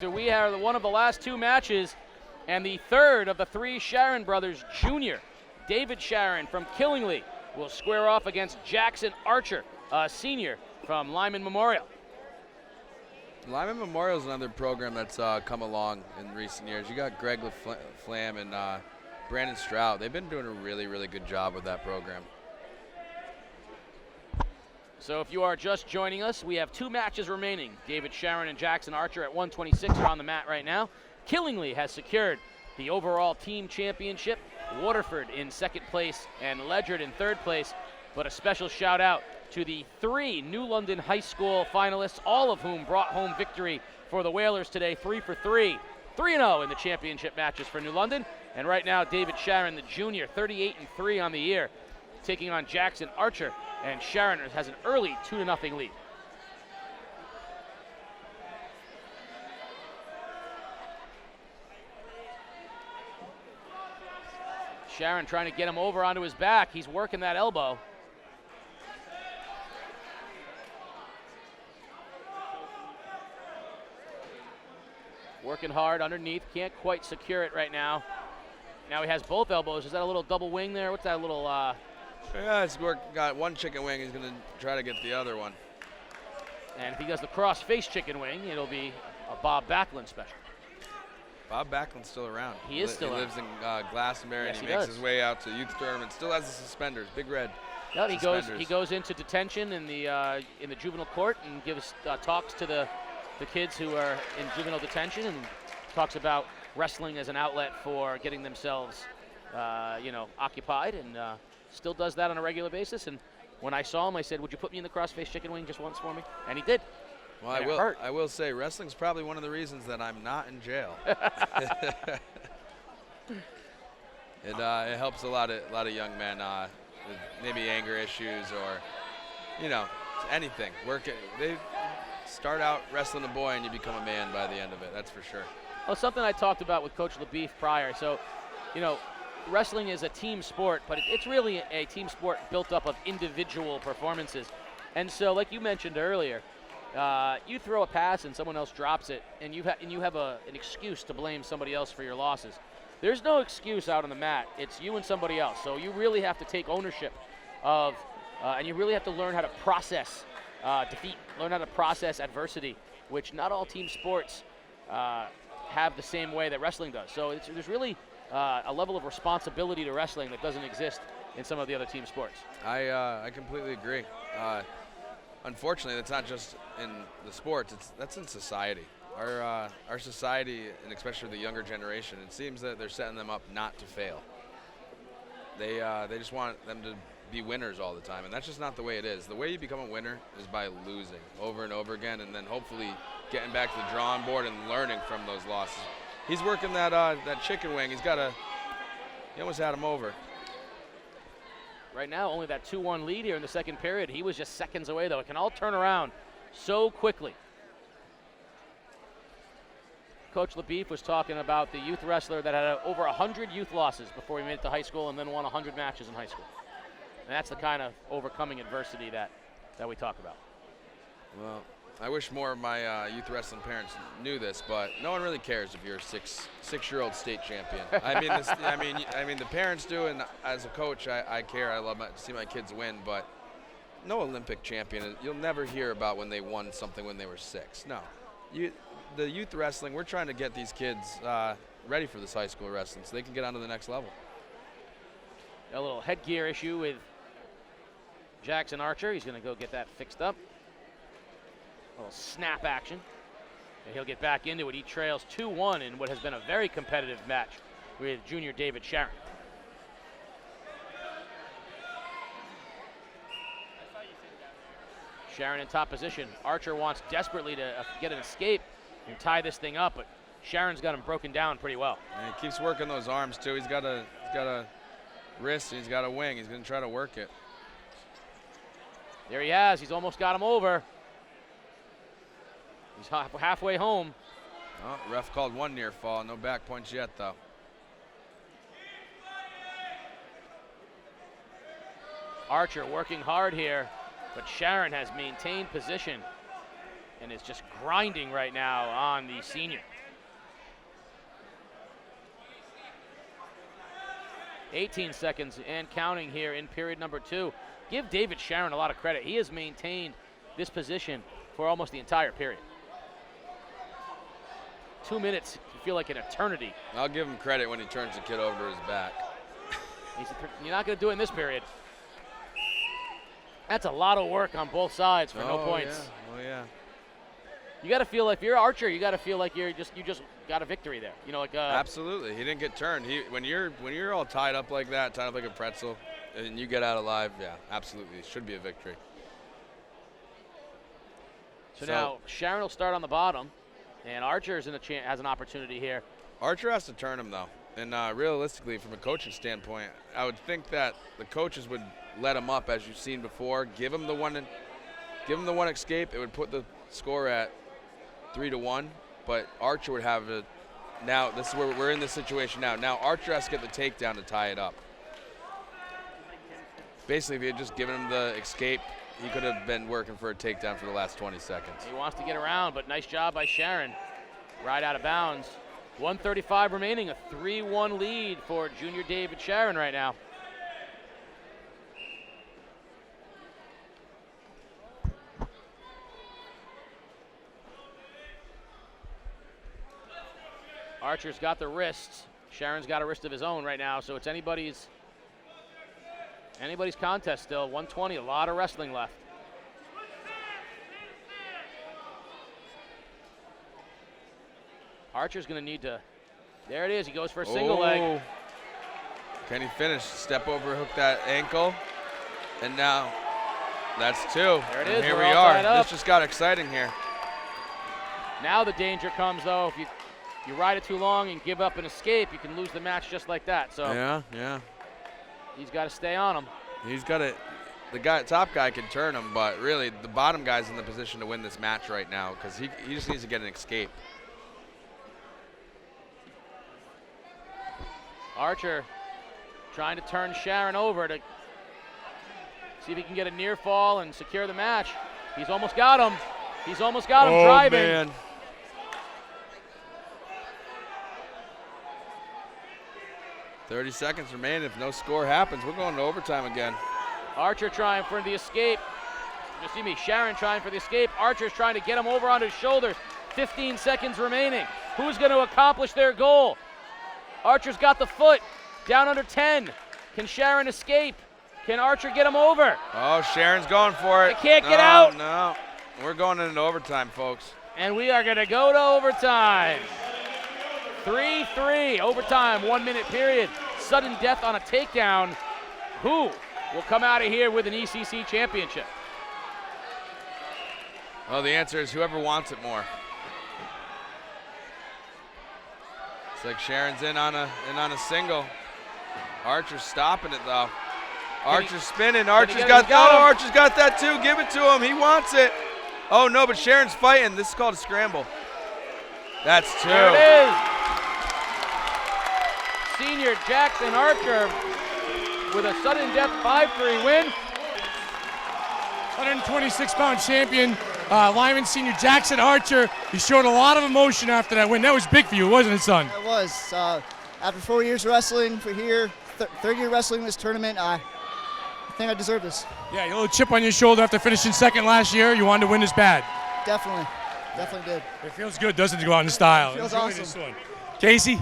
We have one of the last two matches and the third of the three Charron brothers. Junior David Charron from Killingly will square off against Jackson Archer, a senior from Lyman Memorial. Lyman Memorial is another program that's come along in recent years. You got Greg LaFlamme and Brandon Stroud. They've been doing a really, really good job with that program. So if you are just joining us, we have two matches remaining. David Charron and Jackson Archer at 126 are on the mat right now. Killingly has secured the overall team championship. Waterford in second place and Ledyard in third place. But a special shout out to the three New London High School finalists, all of whom brought home victory for the Whalers today, 3 for 3. 3-0 in the championship matches for New London. And right now, David Charron, the junior, 38-3 on the year, taking on Jackson Archer. And Charron has an early 2-0 lead. Charron trying to get him over onto his back. He's working that elbow. Working hard underneath. Can't quite secure it right now. Now he has both elbows. Is that a little double wing there? What's that little... Yeah, it's got one chicken wing. He's going to try to get the other one. And if he does the cross-face chicken wing, it'll be a Bob Backlund special. Bob Backlund's still around. He is still around. He lives in Glastonbury, yes, and he makes his way out to youth tournament. Still has the suspenders, big red. Yeah, he goes into detention in the juvenile court and gives talks to the kids who are in juvenile detention, and talks about wrestling as an outlet for getting themselves, occupied, and still does that on a regular basis. And when I saw him, I said, "Would you put me in the crossface chicken wing just once for me?" And he did. Well, I will say, wrestling's probably one of the reasons that I'm not in jail. It helps a lot of young men with maybe anger issues or, anything. They start out wrestling a boy and you become a man by the end of it. That's for sure. Well, something I talked about with Coach LaBeef prior. So, wrestling is a team sport, but it's really a team sport built up of individual performances. And so, like you mentioned earlier, you throw a pass and someone else drops it, and you have an excuse to blame somebody else for your losses. There's no excuse out on the mat. It's you and somebody else. So you really have to take ownership of, and you really have to learn how to process defeat, learn how to process adversity, which not all team sports have the same way that wrestling does. So there's really a level of responsibility to wrestling that doesn't exist in some of the other team sports. I completely agree. Unfortunately, that's not just in the sports. That's in society. Our society, and especially the younger generation, it seems that they're setting them up not to fail. They just want them to be winners all the time, and that's just not the way it is. The way you become a winner is by losing over and over again, and then hopefully getting back to the drawing board and learning from those losses. He's working that chicken wing. He almost had him over. Right now, only that 2-1 lead here in the second period. He was just seconds away, though. It can all turn around so quickly. Coach LaBeef was talking about the youth wrestler that had over 100 youth losses before he made it to high school and then won 100 matches in high school. And that's the kind of overcoming adversity that we talk about. Well, I wish more of my youth wrestling parents knew this, but no one really cares if you're a six-year-old state champion. I mean, the parents do, and as a coach, I care. I love to see my kids win, but no Olympic champion. You'll never hear about when they won something when they were 6. No, the youth wrestling, we're trying to get these kids ready for this high school wrestling so they can get on to the next level. A little headgear issue with Jackson Archer. He's going to go get that fixed up. A little snap action. And he'll get back into it. He trails 2-1 in what has been a very competitive match with junior David Charron. Charron in top position. Archer wants desperately to get an escape and tie this thing up, but Charron's got him broken down pretty well. And he keeps working those arms too. He's got a wrist, and he's got a wing. He's going to try to work it. There he has. He's almost got him over. He's halfway home. Oh, ref called one near fall. No back points yet, though. Archer working hard here, but Charron has maintained position. and is just grinding right now on the senior. 18 seconds and counting here in period number 2. Give David Charron a lot of credit. He has maintained this position for almost the entire period. 2 minutes can feel like an eternity. I'll give him credit when he turns the kid over to his back. You're not going to do it in this period. That's a lot of work on both sides for no points. Yeah. Oh yeah. You got to feel like, if you're Archer, you got to feel like you just got a victory there. You know, like absolutely. He didn't get turned. When you're all tied up like that, tied up like a pretzel, and you get out alive, yeah, absolutely, it should be a victory. So now Charron will start on the bottom, and Archer has an opportunity here. Archer has to turn him though, and realistically, from a coaching standpoint, I would think that the coaches would let him up, as you've seen before. Give him the one escape. It would put the score at 3-1. But Archer would have it. Now this is where we're in this situation now. Now Archer has to get the takedown to tie it up. Basically, if he had just given him the escape, he could have been working for a takedown for the last 20 seconds. He wants to get around, but nice job by Charron. Right out of bounds. 1:35 remaining, a 3-1 lead for junior David Charron right now. Archer's got the wrists. Charron's got a wrist of his own right now, so it's anybody's contest still. 120, a lot of wrestling left. Archer's going to need to, there it is, he goes for a single leg. Can he finish? Step over, hook that ankle, and now that's 2. There it is. And here We're we all are. tied up. This just got exciting here. Now the danger comes, though, if you ride it too long and give up an escape, you can lose the match just like that. So yeah. He's got to stay on him. He's got to. The top guy can turn him, but really the bottom guy's in the position to win this match right now because he just needs to get an escape. Archer trying to turn Charron over to see if he can get a near fall and secure the match. He's almost got him. He's almost got him driving. Man. "30 seconds remain. If no score happens, we're going to overtime again." Archer trying for the escape. Excuse me, Charron trying for the escape. Archer's trying to get him over on his shoulders. 15 seconds remaining. Who's going to accomplish their goal? Archer's got the foot. Down under 10. Can Charron escape? Can Archer get him over? Oh, Sharon's going for it. They can't get out. No, we're going into overtime, folks. And we are going to go to overtime. 3-3, overtime, 1 minute period. Sudden death on a takedown. Who will come out of here with an ECC championship? Well, the answer is whoever wants it more. It's like Sharon's in on a single. Archer's stopping it though. Archer's spinning. Archer's got that too. Give it to him. He wants it. Oh no, but Sharon's fighting. This is called a scramble. That's 2. There it is. Senior Jackson Archer with a sudden death 5-3 win. 126-pound champion, Lyman senior Jackson Archer. He showed a lot of emotion after that win. That was big for you, wasn't it, son? It was. After 4 years wrestling for here, third year wrestling this tournament, I think I deserve this. Yeah, a little chip on your shoulder after finishing second last year. You wanted to win this bad. Definitely did. It feels good, doesn't it, to go out in style? It feels Enjoy awesome. this one. Casey?